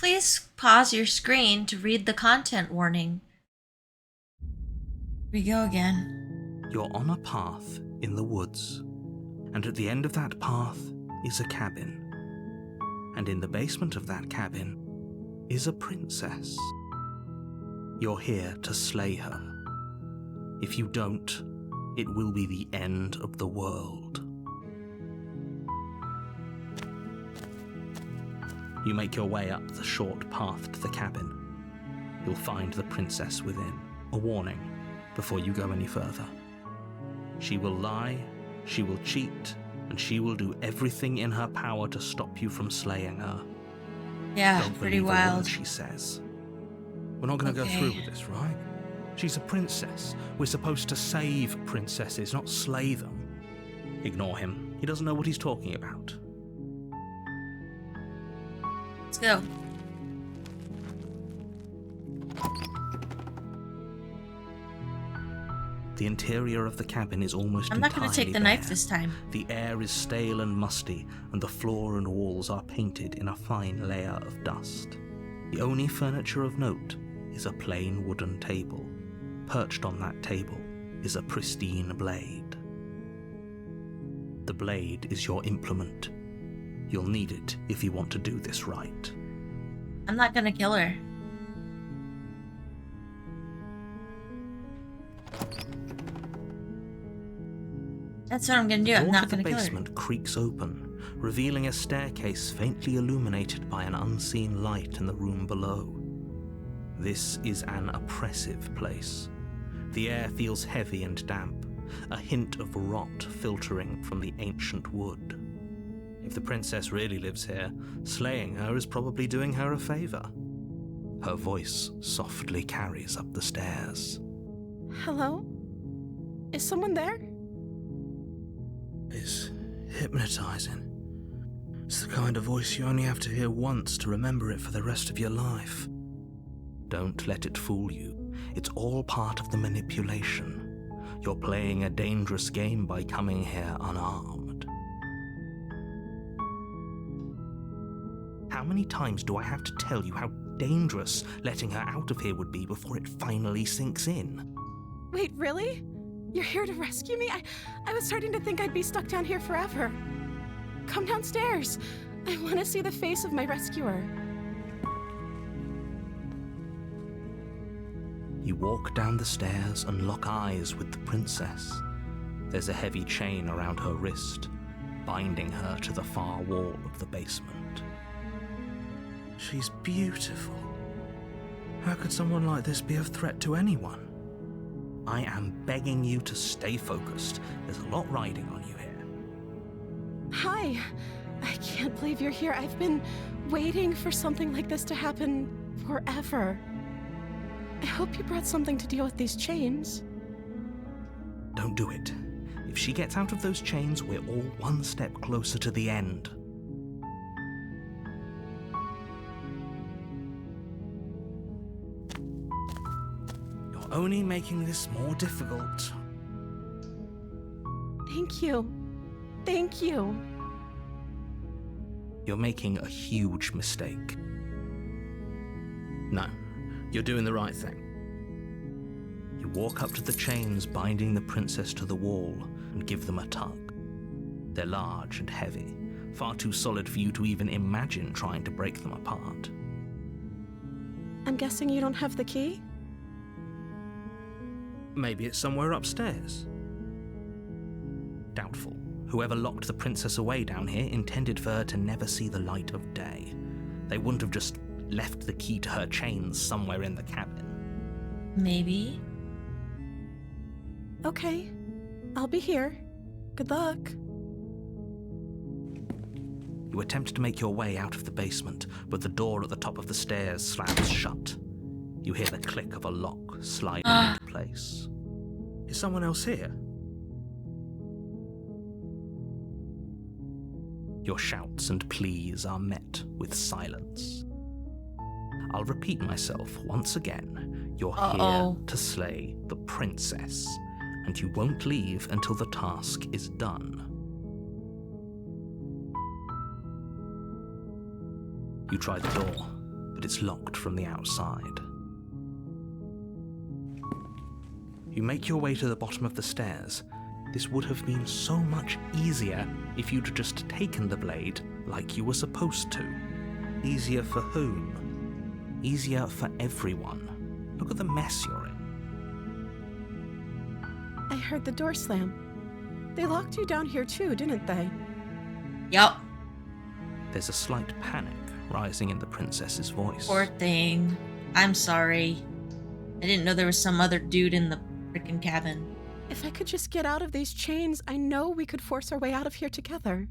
Please pause your screen to read the content warning. Here we go again. You're on a path in the woods, and at the end of that path is a cabin. And in the basement of that cabin is a princess. You're here to slay her. If you don't, it will be the end of the world. You make your way up the short path to the cabin. You'll find the princess within. A warning before you go any further. She will lie, she will cheat, and she will do everything in her power to stop you from slaying her. Yeah, Don't pretty believe a word wild. she says. We're not going to go through with this, right? She's a princess. We're supposed to save princesses, not slay them. Ignore him. He doesn't know what he's talking about. Let's go. The interior of the cabin is almost I'm not going to take the knife this time. The air is stale and musty, and the floor and walls are painted in a fine layer of dust. The only furniture of note is a plain wooden table. Perched on that table is a pristine blade. The blade is your implement. You'll need it if you want to do this right. I'm not going to kill her. That's what I'm going to do. I'm not going to kill her. The basement creaks open, revealing a staircase faintly illuminated by an unseen light in the room below. This is an oppressive place. The air feels heavy and damp, a hint of rot filtering from the ancient wood. If the princess really lives here, slaying her is probably doing her a favor. Her voice softly carries up the stairs. Hello? Is someone there? It's hypnotizing. It's the kind of voice you only have to hear once to remember it for the rest of your life. Don't let it fool you. It's all part of the manipulation. You're playing a dangerous game by coming here unarmed. How many times do I have to tell you how dangerous letting her out of here would be before it finally sinks in? Wait, really? You're here to rescue me? I was starting to think I'd be stuck down here forever. Come downstairs. I want to see the face of my rescuer. You walk down the stairs and lock eyes with the princess. There's a heavy chain around her wrist, binding her to the far wall of the basement. She's beautiful. How could someone like this be a threat to anyone? I am begging you to stay focused. There's a lot riding on you here. Hi. I can't believe you're here. I've been waiting for something like this to happen forever. I hope you brought something to deal with these chains. Don't do it. If she gets out of those chains, we're all one step closer to the end. You're only making this more difficult. Thank you. Thank you. You're making a huge mistake. No, you're doing the right thing. You walk up to the chains binding the princess to the wall and give them a tug. They're large and heavy, far too solid for you to even imagine trying to break them apart. I'm guessing you don't have the key? Maybe it's somewhere upstairs. Doubtful. Whoever locked the princess away down here intended for her to never see the light of day. They wouldn't have just left the key to her chains somewhere in the cabin. Maybe. Okay. I'll be here. Good luck. You attempt to make your way out of the basement, but the door at the top of the stairs slams shut. You hear the click of a lock sliding into place. Is someone else here? Your shouts and pleas are met with silence. I'll repeat myself once again. You're here to slay the princess, and you won't leave until the task is done. You try the door, but but it's locked from the outside. You make your way to the bottom of the stairs. This would have been so much easier if you'd just taken the blade like you were supposed to. Easier for whom? Easier for everyone. Look at the mess you're in. I heard the door slam. They locked you down here too, didn't they? Yup. There's a slight panic rising in the princess's voice. Poor thing. I'm sorry. I didn't know there was some other dude in the freaking cabin. If I could just get out of these chains, I know we could force our way out of here together.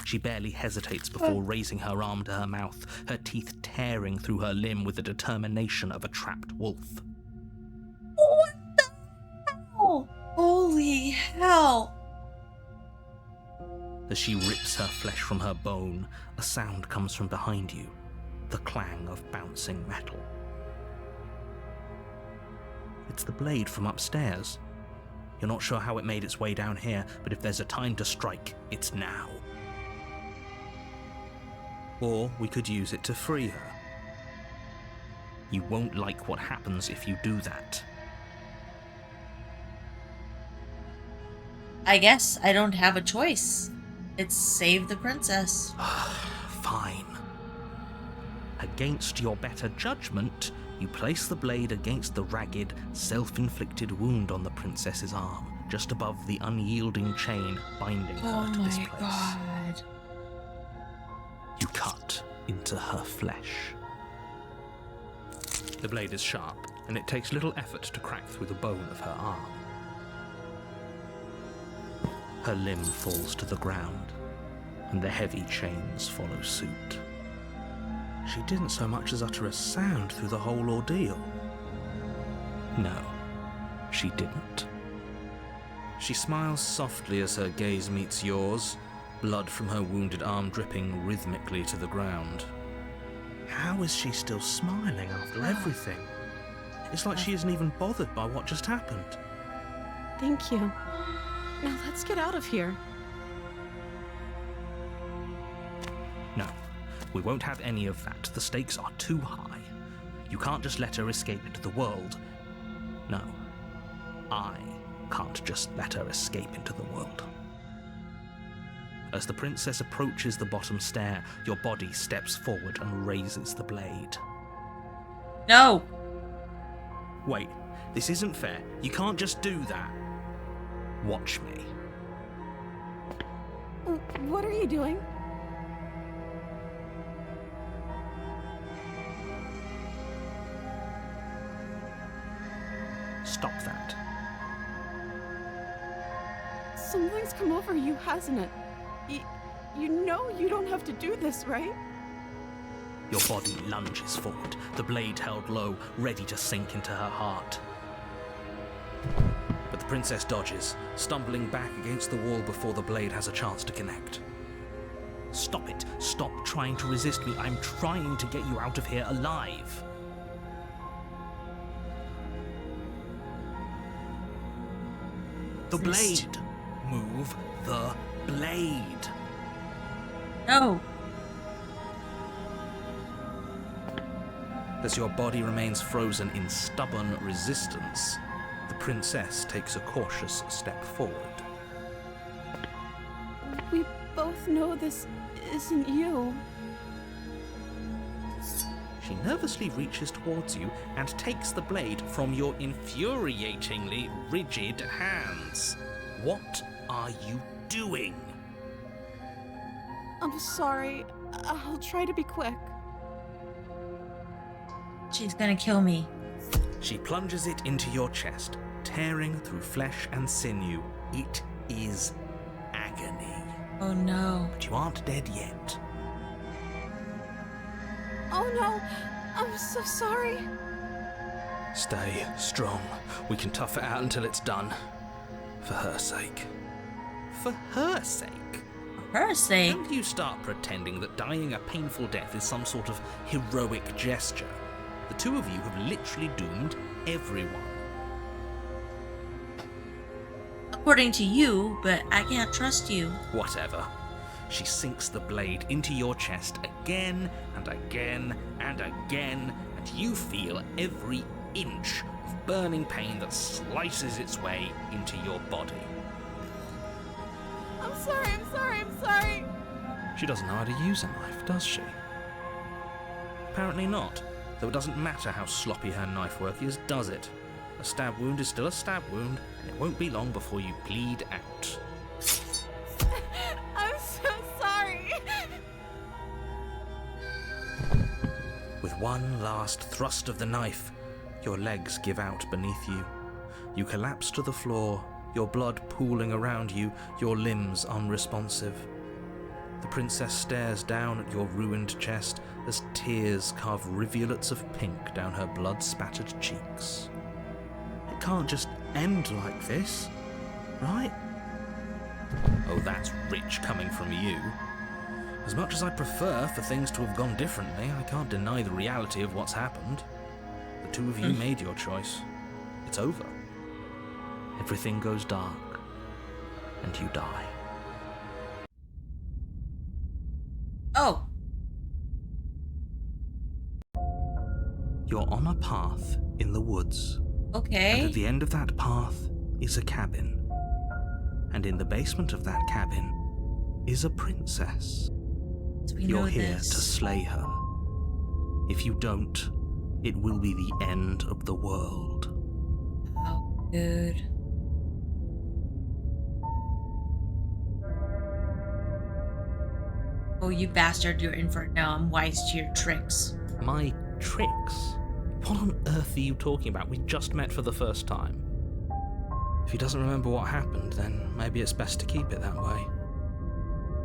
She barely hesitates before raising her arm to her mouth, her teeth tearing through her limb with the determination of a trapped wolf. What the hell? Holy hell. As she rips her flesh from her bone, a sound comes from behind you, the clang of bouncing metal. It's the blade from upstairs. You're not sure how it made its way down here, but if there's a time to strike, it's now. Or we could use it to free her. You won't like what happens if you do that. I guess I don't have a choice. It's save the princess. Fine. Against your better judgment, you place the blade against the ragged, self-inflicted wound on the princess's arm, just above the unyielding chain binding her to this place. Oh my god. You cut into her flesh. The blade is sharp, and it takes little effort to crack through the bone of her arm. Her limb falls to the ground, and the heavy chains follow suit. She didn't so much as utter a sound through the whole ordeal. No, she didn't. She smiles softly as her gaze meets yours, blood from her wounded arm dripping rhythmically to the ground. How is she still smiling after everything? It's like she isn't even bothered by what just happened. Thank you. Now let's get out of here. No, we won't have any of that. The stakes are too high. You can't just let her escape into the world. No, I can't just let her escape into the world. As the princess approaches the bottom stair, your body steps forward and raises the blade. No. Wait, this isn't fair. You can't just do that. Watch me. What are you doing? Stop that. Something's come over you, hasn't it? You know you don't have to do this, right? Your body lunges forward, the blade held low, ready to sink into her heart. But the princess dodges, stumbling back against the wall before the blade has a chance to connect. Stop it. Stop trying to resist me. I'm trying to get you out of here alive. The blade. Move the blade. No. As your body remains frozen in stubborn resistance, the princess takes a cautious step forward. We both know this isn't you. She nervously reaches towards you and takes the blade from your infuriatingly rigid hands. What are you doing? I'm sorry. I'll try to be quick. She's gonna kill me. She plunges it into your chest, tearing through flesh and sinew. It is agony. Oh no. But you aren't dead yet. Oh no! I'm so sorry. Stay strong. We can tough it out until it's done. For her sake. For her sake? For her sake. Don't you start pretending that dying a painful death is some sort of heroic gesture. The two of you have literally doomed everyone. According to you, but I can't trust you. Whatever. she sinks the blade into your chest again and again and again, and you feel every inch of burning pain that slices its way into your body. I'm sorry. She doesn't know how to use a knife, does she? Apparently not, though it doesn't matter how sloppy her knife work is, does it? A stab wound is still a stab wound, and it won't be long before you bleed out. I'm so sorry. With one last thrust of the knife, your legs give out beneath you. You collapse to the floor, your blood pooling around you, your limbs unresponsive. The princess stares down at your ruined chest as tears carve rivulets of pink down her blood-spattered cheeks. It can't just end like this, right? Oh, that's rich coming from you. As much as I prefer for things to have gone differently, I can't deny the reality of what's happened. The two of you made your choice. It's over. Everything goes dark, and you die. Oh. You're on a path in the woods. Okay. And at the end of that path is a cabin. And in the basement of that cabin is a princess. So we You're know here this. to slay her. If you don't, it will be the end of the world. Oh, good. Oh, you bastard, you're in for it now. I'm wise to your tricks. My tricks? What on earth are you talking about? We just met for the first time. If he doesn't remember what happened, then maybe it's best to keep it that way.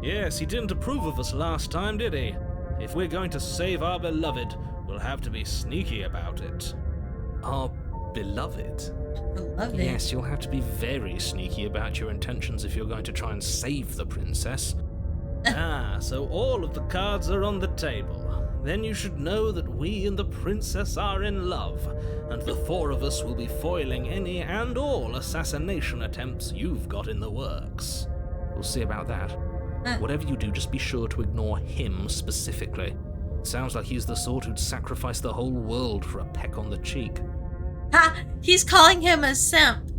Yes, he didn't approve of us last time, did he? If we're going to save our beloved, we'll have to be sneaky about it. Our beloved? I love it. Yes, you'll have to be very sneaky about your intentions if you're going to try and save the princess. So all of the cards are on the table. Then you should know that we and the princess are in love, and the four of us will be foiling any and all assassination attempts you've got in the works. We'll see about that. Whatever you do, just be sure to ignore him specifically. Sounds like he's the sort who'd sacrifice the whole world for a peck on the cheek. Ha! He's calling him a simp.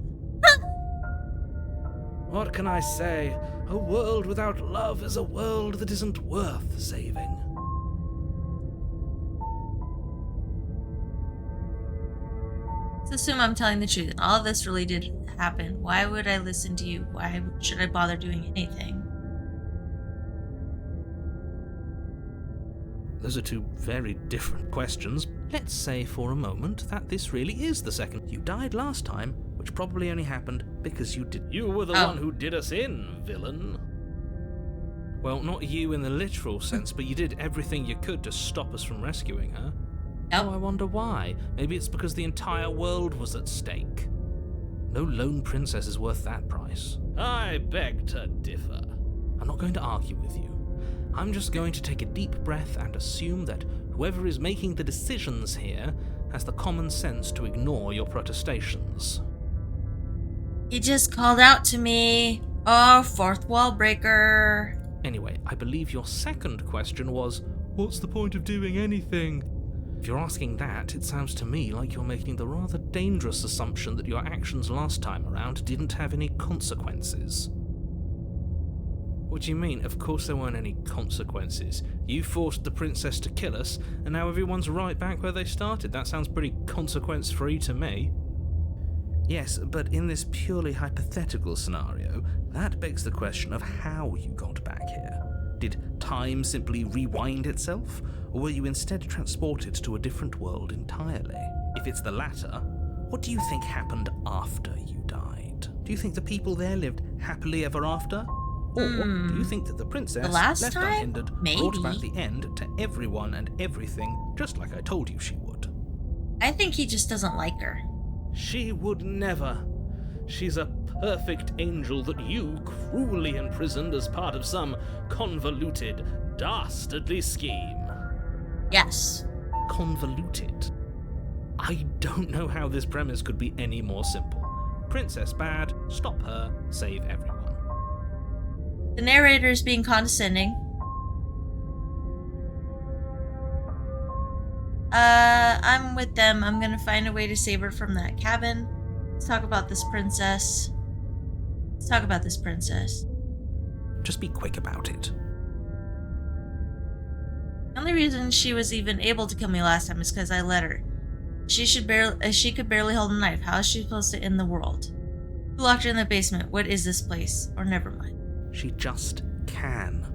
What can I say? A world without love is a world that isn't worth saving. Let's assume I'm telling the truth and all this really did happen. Why would I listen to you? Why should I bother doing anything? Those are two very different questions. Let's say for a moment that this really is the second. You died last time, which probably only happened because you did. You were the one who did us in, villain. Well, not you in the literal sense, but you did everything you could to stop us from rescuing her. Oh, I wonder why. Maybe it's because the entire world was at stake. No lone princess is worth that price. I beg to differ. I'm not going to argue with you. I'm just going to take a deep breath and assume that whoever is making the decisions here has the common sense to ignore your protestations. He just called out to me. Oh, fourth wall breaker. Anyway, I believe your second question was, what's the point of doing anything? If you're asking that, it sounds to me like you're making the rather dangerous assumption that your actions last time around didn't have any consequences. What do you mean? Of course there weren't any consequences. You forced the princess to kill us, and now everyone's right back where they started. That sounds pretty consequence-free to me. Yes, but in this purely hypothetical scenario, that begs the question of how you got back here. Did time simply rewind itself, or were you instead transported to a different world entirely? If it's the latter, what do you think happened after you died? Do you think the people there lived happily ever after? Or do you think that the princess, left unhindered, brought about the end to everyone and everything, just like I told you she would? I think he just doesn't like her. She would never. She's a perfect angel that you cruelly imprisoned as part of some convoluted, dastardly scheme. Yes. Convoluted? I don't know how this premise could be any more simple. Princess bad, stop her, save everyone. The narrator is being condescending. I'm with them. I'm gonna find a way to save her from that cabin. Let's talk about this princess. Just be quick about it. The only reason she was even able to kill me last time is because I let her. She could barely hold a knife. How is she supposed to end the world? Who locked her in the basement? What is this place? Or never mind. She just can.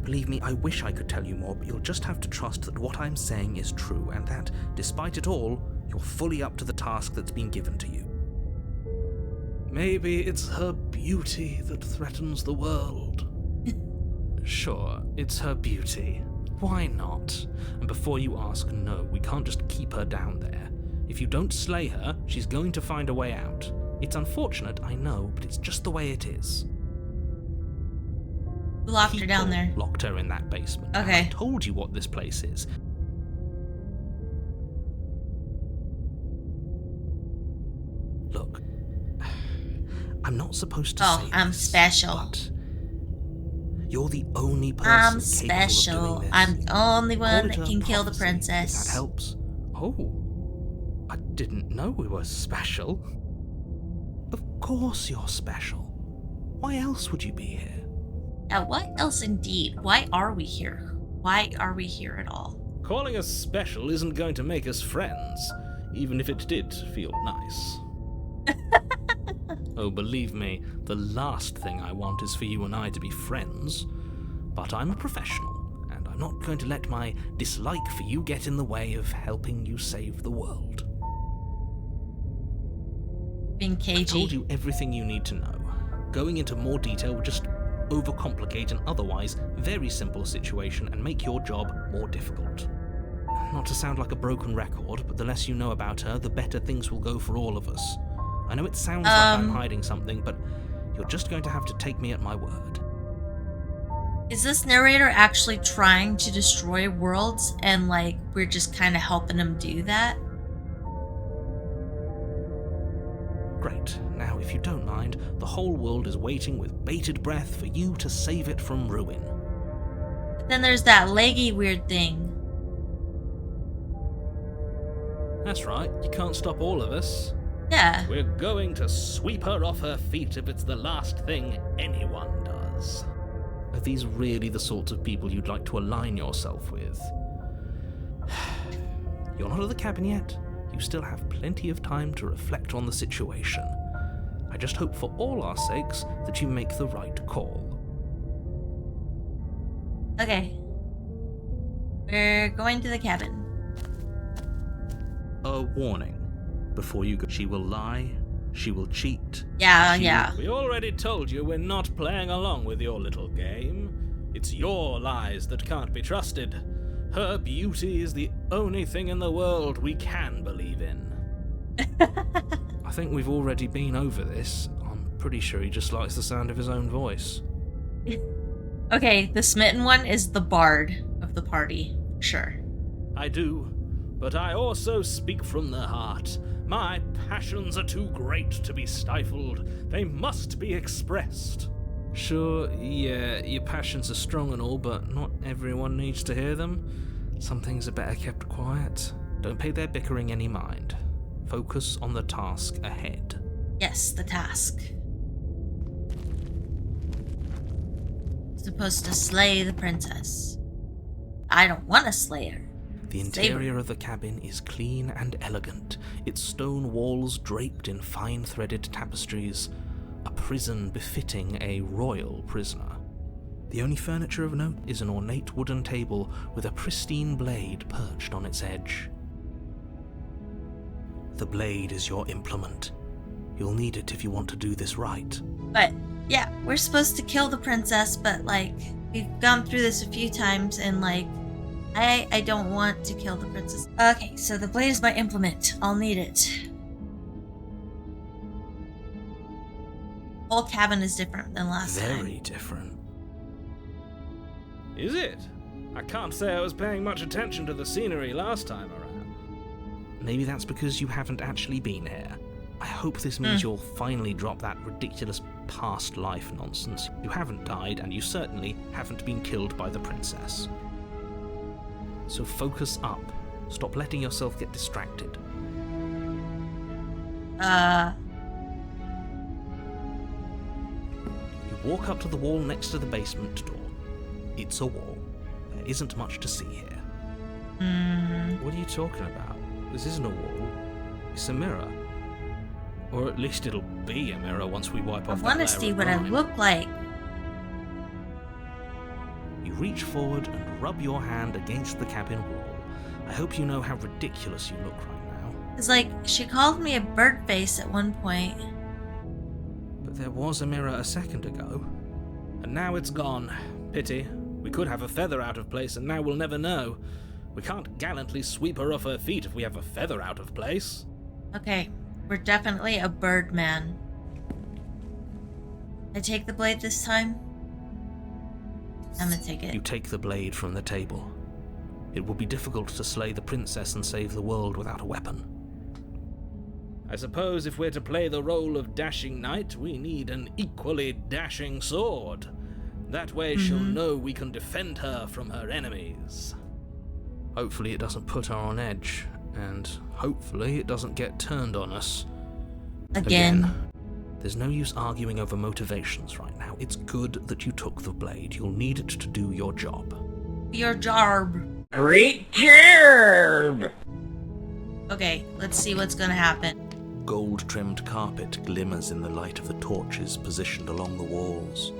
Believe me, I wish I could tell you more, but you'll just have to trust that what I'm saying is true, and that, despite it all, you're fully up to the task that's been given to you. Maybe it's her beauty that threatens the world. Sure, it's her beauty. Why not? And before you ask, no, we can't just keep her down there. If you don't slay her, she's going to find a way out. It's unfortunate, I know, but it's just the way it is. Who locked her down there? Locked her in that basement. Okay. I told you what this place is. Look, I'm not supposed to say I'm this, special. But you're the only person I'm capable special. of doing this. I'm the only one that Call it a can kill the prophecy, princess. If that helps. Oh, I didn't know we were special. Of course you're special. Why else would you be here? Now, what else indeed? Why are we here? Why are we here at all? Calling us special isn't going to make us friends, even if it did feel nice. Oh, believe me, the last thing I want is for you and I to be friends. But I'm a professional, and I'm not going to let my dislike for you get in the way of helping you save the world. Being cagey. I told you everything you need to know. Going into more detail would just overcomplicate an otherwise very simple situation and make your job more difficult. Not to sound like a broken record, but the less you know about her, the better things will go for all of us. I know it sounds like I'm hiding something, but you're just going to have to take me at my word. Is this narrator actually trying to destroy worlds and, like, we're just kind of helping him do that? Great. Now, if you don't mind, the whole world is waiting with bated breath for you to save it from ruin. But then there's that leggy weird thing. That's right, you can't stop all of us. Yeah. We're going to sweep her off her feet if it's the last thing anyone does. Are these really the sorts of people you'd like to align yourself with? You're not at the cabin yet. You still have plenty of time to reflect on the situation. I just hope for all our sakes that you make the right call. Okay. We're going to the cabin. A warning. Before you go, she will lie, she will cheat. Yeah. We already told you we're not playing along with your little game. It's your lies that can't be trusted. Her beauty is the only thing in the world we can believe in. I think we've already been over this. I'm pretty sure he just likes the sound of his own voice. Okay, the smitten one is the bard of the party. Sure. I do, but I also speak from the heart. My passions are too great to be stifled. They must be expressed. Sure, yeah, your passions are strong and all, but not everyone needs to hear them. Some things are better kept quiet. Don't pay their bickering any mind. Focus on the task ahead. Yes, the task. Supposed to slay the princess. I don't want to slay her. The interior of the cabin is clean and elegant, its stone walls draped in fine threaded tapestries, a prison befitting a royal prisoner. The only furniture of note is an ornate wooden table with a pristine blade perched on its edge. The blade is your implement. You'll need it if you want to do this right. But, yeah, we're supposed to kill the princess, but, like, we've gone through this a few times, and, like, I don't want to kill the princess. Okay, so the blade is my implement. I'll need it. Whole cabin is different than last time. Very different. Is it? I can't say I was paying much attention to the scenery last time around. Maybe that's because you haven't actually been here. I hope this means you'll finally drop that ridiculous past life nonsense. You haven't died, and you certainly haven't been killed by the princess. So focus up. Stop letting yourself get distracted. You walk up to the wall next to the basement door. It's a wall. There isn't much to see here. What are you talking about? This isn't a wall. It's a mirror. Or at least it'll be a mirror once we wipe I off that want to layer see of what I grime. look like. You reach forward and rub your hand against the cabin wall. I hope you know how ridiculous you look right now. It's like, she called me a bird face at one point. But there was a mirror a second ago. And now it's gone. Pity. We could have a feather out of place, and now we'll never know. We can't gallantly sweep her off her feet if we have a feather out of place. Okay, we're definitely a bird man. I take the blade this time? I'm gonna take it. You take the blade from the table. It would be difficult to slay the princess and save the world without a weapon. I suppose if we're to play the role of dashing knight, we need an equally dashing sword. That way she'll know we can defend her from her enemies. Hopefully it doesn't put her on edge, and hopefully it doesn't get turned on us. Again. There's no use arguing over motivations right now. It's good that you took the blade. You'll need it to do your job. Your job. Great job! Okay, let's see what's gonna happen. Gold-trimmed carpet glimmers in the light of the torches positioned along the walls.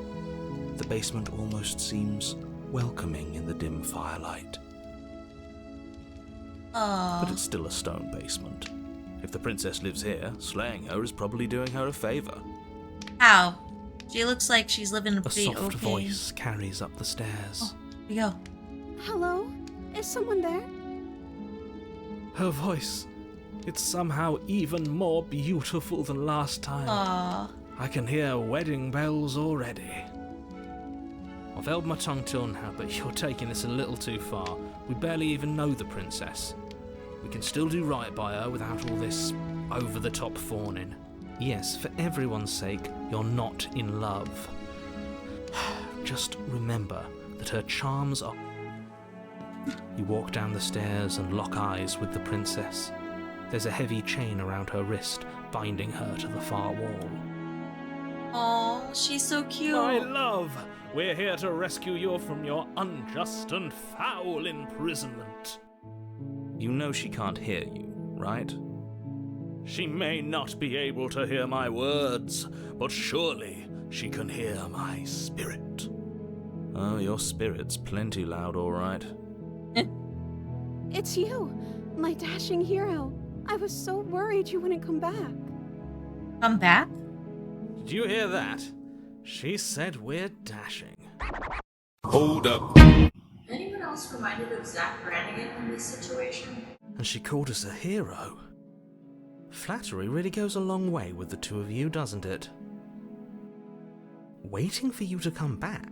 The basement almost seems welcoming in the dim firelight. Oh. But it's still a stone basement. If the princess lives here, slaying her is probably doing her a favor. How? She looks like she's living a A pretty soft okay. voice carries up the stairs. Oh, here we go. Hello? Is someone there? Her voice. It's somehow even more beautiful than last time. Aww. I can hear wedding bells already. I've held my tongue till now, but you're taking this a little too far. We barely even know the princess. We can still do right by her without all this over-the-top fawning. Yes, for everyone's sake, you're not in love. Just remember that her charms are... You walk down the stairs and lock eyes with the princess. There's a heavy chain around her wrist, binding her to the far wall. Oh, she's so cute. My love, we're here to rescue you from your unjust and foul imprisonment. You know she can't hear you, right? She may not be able to hear my words, but surely she can hear my spirit. Oh, your spirit's plenty loud, all right. It's you, my dashing hero. I was so worried you wouldn't come back. Come back? Did you hear that? She said we're dashing. Hold up. Anyone else reminded of Zach Brannigan in this situation? And she called us a hero. Flattery really goes a long way with the two of you, doesn't it? Waiting for you to come back.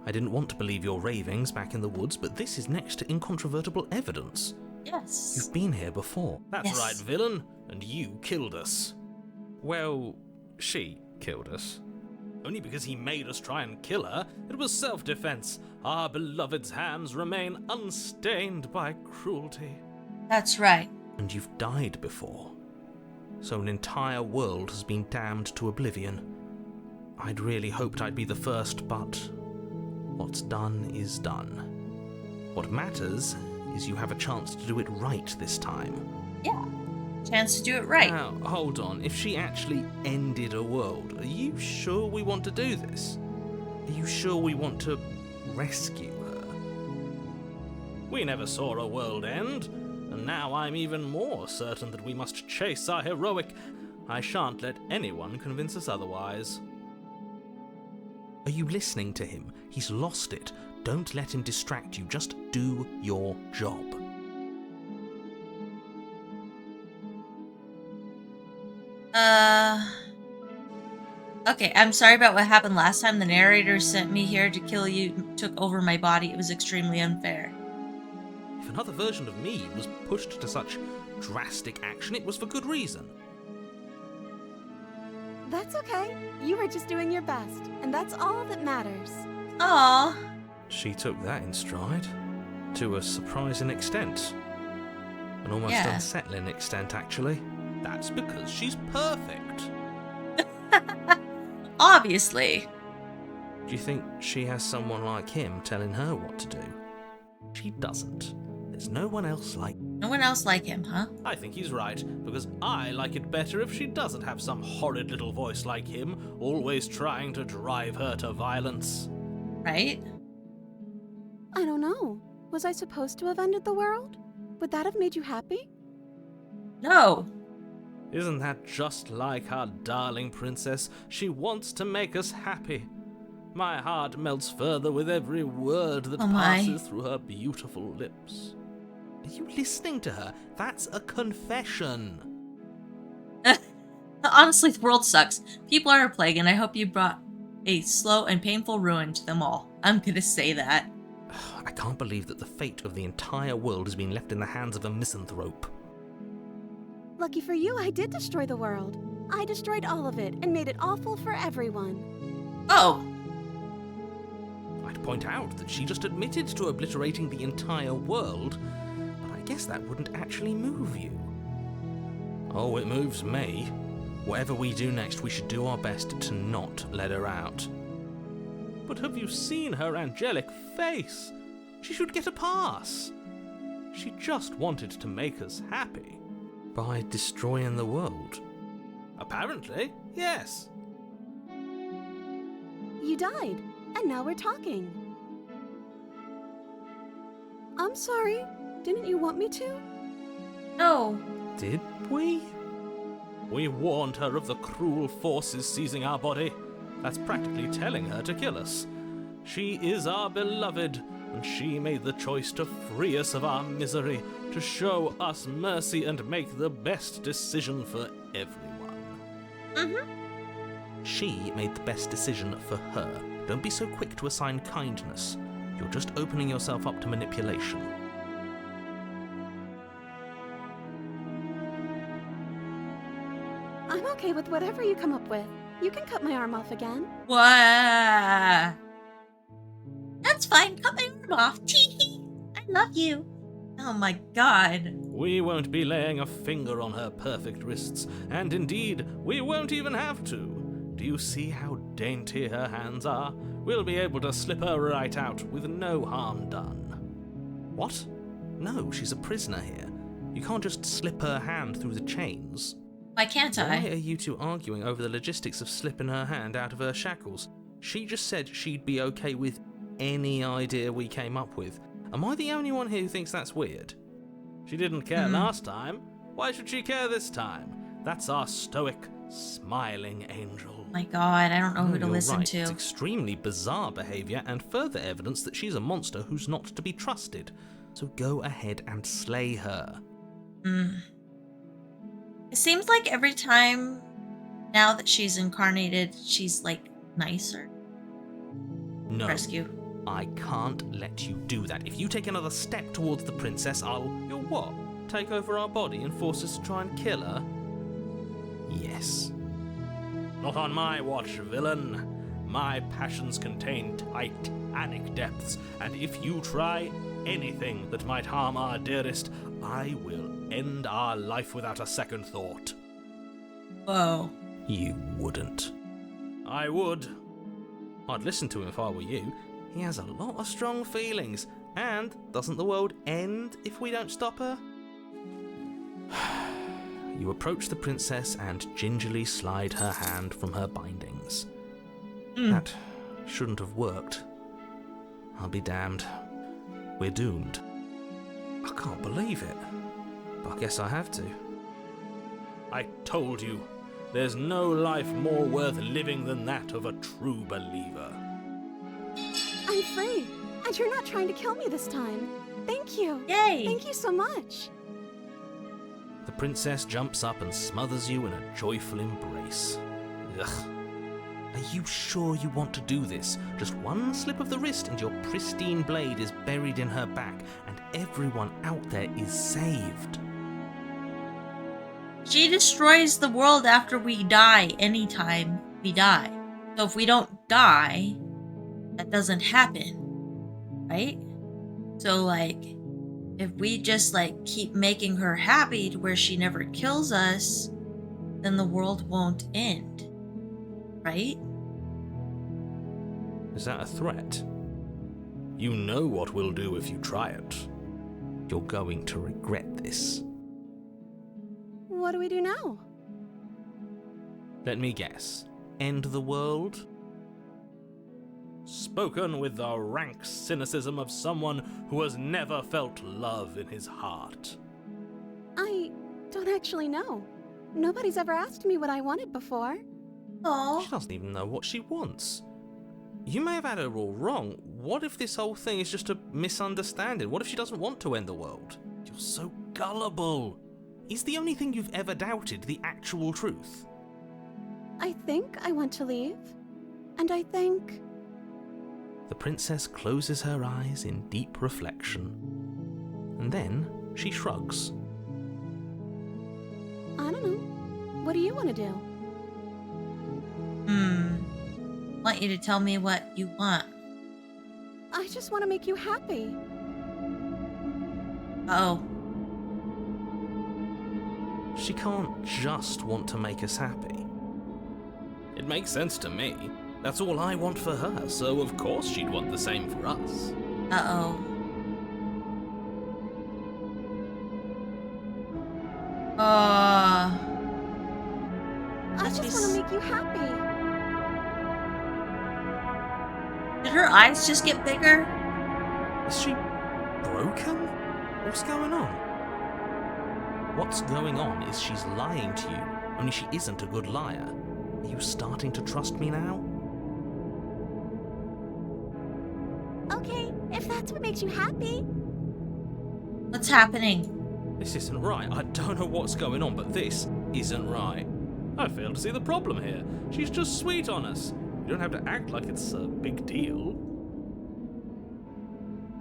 I didn't want to believe your ravings back in the woods, but this is next to incontrovertible evidence. Yes. You've been here before. That's Yes. right, villain, and you killed us. Well, she killed us. Only because he made us try and kill her, it was self-defense. Our beloved's hands remain unstained by cruelty. That's right. And you've died before. So an entire world has been damned to oblivion. I'd really hoped I'd be the first, but what's done is done. What matters is you have a chance to do it right this time. Yeah. Chance to do it right. Now, hold on. If she actually ended a world, are you sure we want to do this? Are you sure we want to rescue her? We never saw a world end, and now I'm even more certain that we must chase our heroic... I shan't let anyone convince us otherwise. Are you listening to him? He's lost it. Don't let him distract you. Just do your job. Okay, I'm sorry about what happened last time. The narrator sent me here to kill you, took over my body. It was extremely unfair. If another version of me was pushed to such drastic action, it was for good reason. That's okay. You were just doing your best, and that's all that matters. Aw. She took that in stride. To a surprising extent. An almost Yeah. unsettling extent, actually. That's because she's perfect. Obviously. Do you think she has someone like him telling her what to do? She doesn't. There's no one else like... No one else like him, huh? I think he's right, because I like it better if she doesn't have some horrid little voice like him, always trying to drive her to violence. Right? I don't know. Was I supposed to have ended the world? Would that have made you happy? No. Isn't that just like our darling princess? She wants to make us happy. My heart melts further with every word that Oh my. passes through her beautiful lips. Are you listening to her? That's a confession. Honestly, the world sucks. People are a plague, and I hope you brought a slow and painful ruin to them all. I'm gonna say that. I can't believe that the fate of the entire world has been left in the hands of a misanthrope. Lucky for you, I did destroy the world. I destroyed all of it and made it awful for everyone. Oh. I'd point out that she just admitted to obliterating the entire world, but I guess that wouldn't actually move you. Oh, it moves me. Whatever we do next, we should do our best to not let her out. But have you seen her angelic face? She should get a pass. She just wanted to make us happy. By destroying the world. Apparently, yes. You died, and now we're talking. I'm sorry. Didn't you want me to? No. Did we? We warned her of the cruel forces seizing our body. That's practically telling her to kill us. She is our beloved, and she made the choice to free us of our misery, to show us mercy and make the best decision for everyone. She made the best decision for her. Don't be so quick to assign kindness. You're just opening yourself up to manipulation. I'm okay with whatever you come up with. You can cut my arm off again. What? That's fine. Cut my arm off. Tee. I love you. Oh my god. We won't be laying a finger on her perfect wrists, and indeed, we won't even have to. Do you see how dainty her hands are? We'll be able to slip her right out with no harm done. What? No, she's a prisoner here. You can't just slip her hand through the chains. Why can't Why I? are you two arguing over the logistics of slipping her hand out of her shackles? She just said she'd be okay with any idea we came up with. Am I the only one here who thinks that's weird? She didn't care last time. Why should she care this time? That's our stoic, smiling angel. My god, I don't know who to you're listen right. to. It's extremely bizarre behaviour and further evidence that she's a monster who's not to be trusted. So go ahead and slay her. It seems like every time now that she's incarnated, she's like nicer. No. Rescue. I can't let you do that. If you take another step towards the princess, I'll... You'll what? Take over our body and force us to try and kill her? Yes. Not on my watch, villain. My passions contain titanic depths, and if you try anything that might harm our dearest, I will end our life without a second thought. Whoa. You wouldn't. I would. I'd listen to him if I were you. He has a lot of strong feelings. And doesn't the world end if we don't stop her? You approach the princess and gingerly slide her hand from her bindings. That shouldn't have worked. I'll be damned. We're doomed. I can't believe it. But I guess I have to. I told you, there's no life more worth living than that of a true believer. I'm free, and you're not trying to kill me this time. Thank you. Yay. Thank you so much. The princess jumps up and smothers you in a joyful embrace. Ugh. Are you sure you want to do this? Just one slip of the wrist and your pristine blade is buried in her back, and everyone out there is saved. She destroys the world after we die anytime we die. So if we don't die, that doesn't happen, right? So like, if we just like keep making her happy to where she never kills us, then the world won't end, right? Is that a threat? You know what we'll do if you try it. You're going to regret this. What do we do now? Let me guess. End the world? Spoken with the rank cynicism of someone who has never felt love in his heart. I don't actually know. Nobody's ever asked me what I wanted before. Oh, She doesn't even know what she wants. You may have had her all wrong. What if this whole thing is just a misunderstanding? What if she doesn't want to end the world? You're so gullible. Is the only thing you've ever doubted the actual truth? I think I want to leave. And I think... The princess closes her eyes in deep reflection. And then she shrugs. I don't know. What do you want to do? I want you to tell me what you want. I just want to make you happy. Oh, She can't just want to make us happy. It makes sense to me. That's all I want for her, so of course she'd want the same for us. uh-oh. I just want to make you happy. Did her eyes just get bigger? Is she broken? What's going on? What's going on is she's lying to you, only she isn't a good liar. Are you starting to trust me now? Okay, if that's what makes you happy. What's happening? This isn't right. I don't know what's going on, but this isn't right. I fail to see the problem here. She's just sweet on us. You don't have to act like it's a big deal.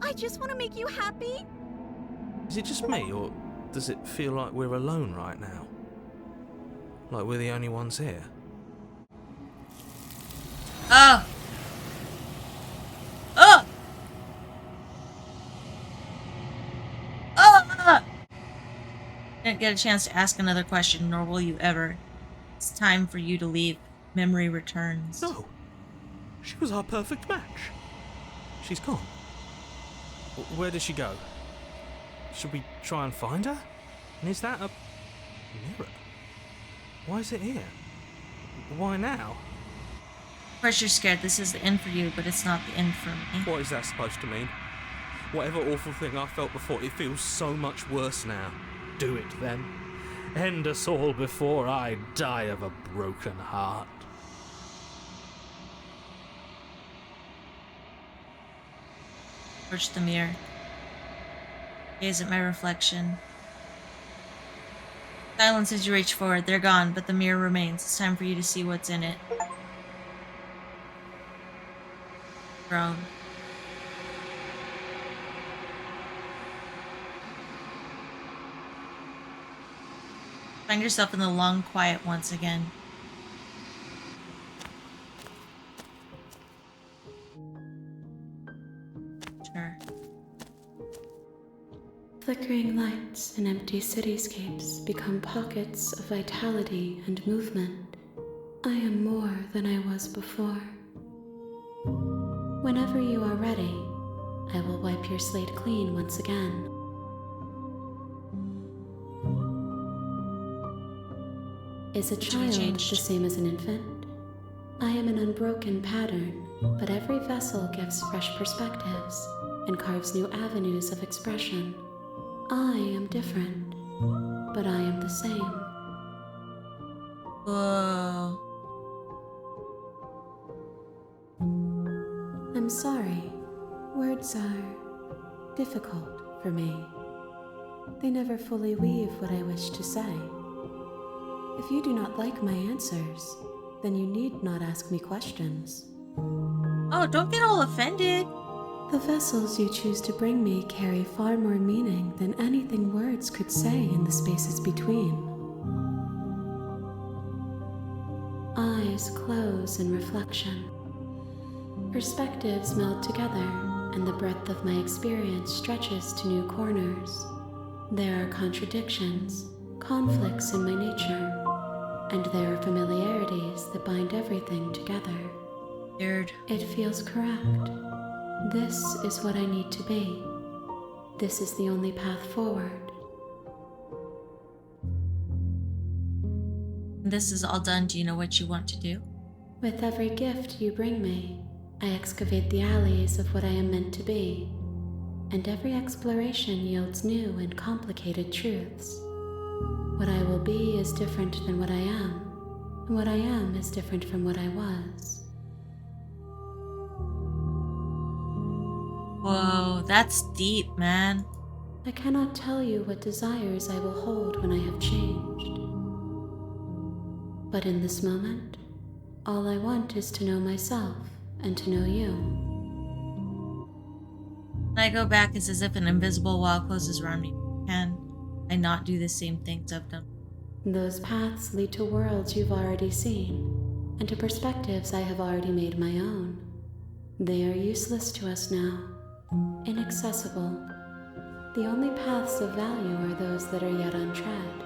I just want to make you happy. Is it just me, or does it feel like we're alone right now? Like we're the only ones here? Oh! Oh! Oh! Didn't get a chance to ask another question, nor will you ever. It's time for you to leave. Memory returns. No. She was our perfect match. She's gone. Where did she go? Should we try and find her? And is that a mirror? Why is it here? Why now? Of course you're scared. This is the end for you, but it's not the end for me. What is that supposed to mean? Whatever awful thing I felt before, it feels so much worse now. Do it then. End us all before I die of a broken heart. Approach the mirror. Gaze at my reflection. Silence as you reach forward. They're gone, but the mirror remains. It's time for you to see what's in it. Throne. Find yourself in the long quiet once again. Sure. Flickering lights in empty cityscapes become pockets of vitality and movement. I am more than I was before. Whenever you are ready, I will wipe your slate clean once again. Is a child the same as an infant? I am an unbroken pattern, but every vessel gives fresh perspectives and carves new avenues of expression. I am different, but I am the same. Whoa. I'm sorry. Words are difficult for me. They never fully weave what I wish to say. If you do not like my answers, then you need not ask me questions. Oh, don't get all offended. The vessels you choose to bring me carry far more meaning than anything words could say in the spaces between. Eyes close in reflection. Perspectives meld together, and the breadth of my experience stretches to new corners. There are contradictions, conflicts in my nature, and there are familiarities that bind everything together. Weird. It feels correct. This is what I need to be. This is the only path forward. This is all done. Do you know what you want to do? With every gift you bring me, I excavate the alleys of what I am meant to be, and every exploration yields new and complicated truths. What I will be is different than what I am, and what I am is different from what I was. Whoa, that's deep, man. I cannot tell you what desires I will hold when I have changed. But in this moment, all I want is to know myself and to know you. When I go back, it's as if an invisible wall closes around me. Can I not do the same things I've done? Those paths lead to worlds you've already seen, and to perspectives I have already made my own. They are useless to us now, inaccessible. The only paths of value are those that are yet untread.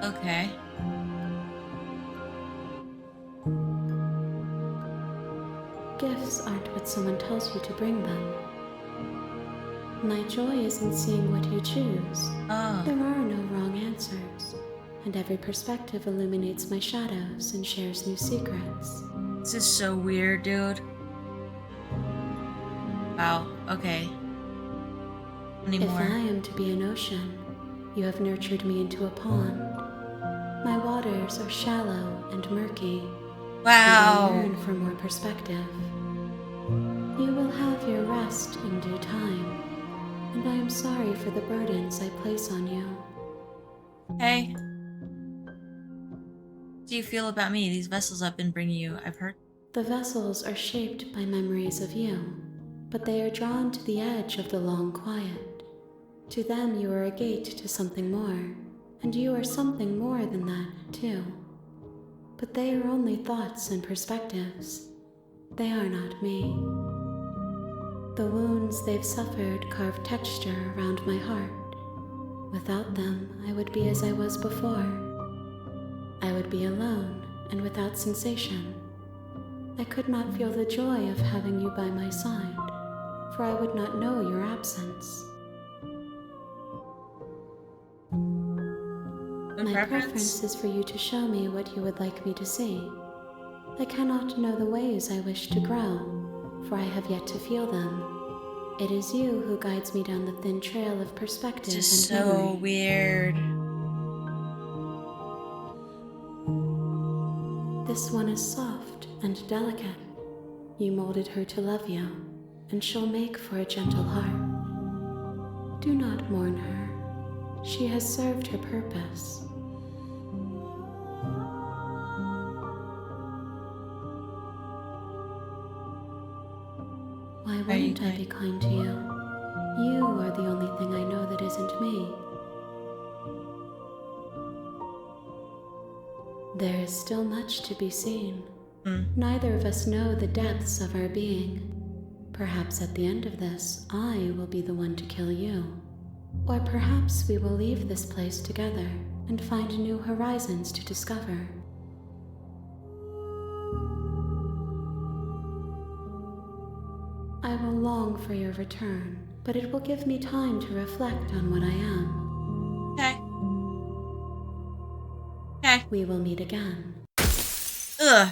Okay. Gifts aren't what someone tells you to bring them. My joy is in seeing what you choose. Oh. There are no wrong answers, and every perspective illuminates my shadows and shares new secrets. This is so weird, dude. Wow, okay. If Anymore. I am to be an ocean, you have nurtured me into a pond. My waters are shallow and murky. And I Wow. yearn for more perspective. You will have your rest in due time, and I am sorry for the burdens I place on you. Hey. What do you feel about me? These vessels I've been bringing you, I've heard. The vessels are shaped by memories of you, but they are drawn to the edge of the long quiet. To them you are a gate to something more, and you are something more than that, too. But they are only thoughts and perspectives. They are not me. The wounds they've suffered carve texture around my heart. Without them, I would be as I was before. I would be alone and without sensation. I could not feel the joy of having you by my side, for I would not know your absence. My preference is for you to show me what you would like me to see. I cannot know the ways I wish to grow, for I have yet to feel them. It is you who guides me down the thin trail of perspective and Just memory. so weird. This one is soft and delicate. You molded her to love you, and she'll make for a gentle heart. Do not mourn her. She has served her purpose. Why Are you wouldn't I be kind to you? You are the only thing I know that isn't me. There is still much to be seen. Neither of us know the depths of our being. Perhaps at the end of this, I will be the one to kill you. Or perhaps we will leave this place together and find new horizons to discover. I will long for your return, but it will give me time to reflect on what I am. Okay. Okay. We will meet again. Ugh.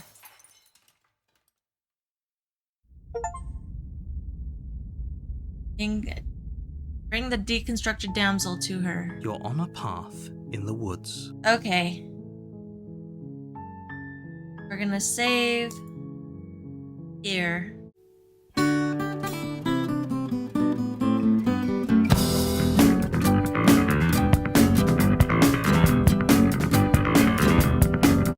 Bring the deconstructed damsel to her. You're on a path in the woods. Okay. We're gonna save here.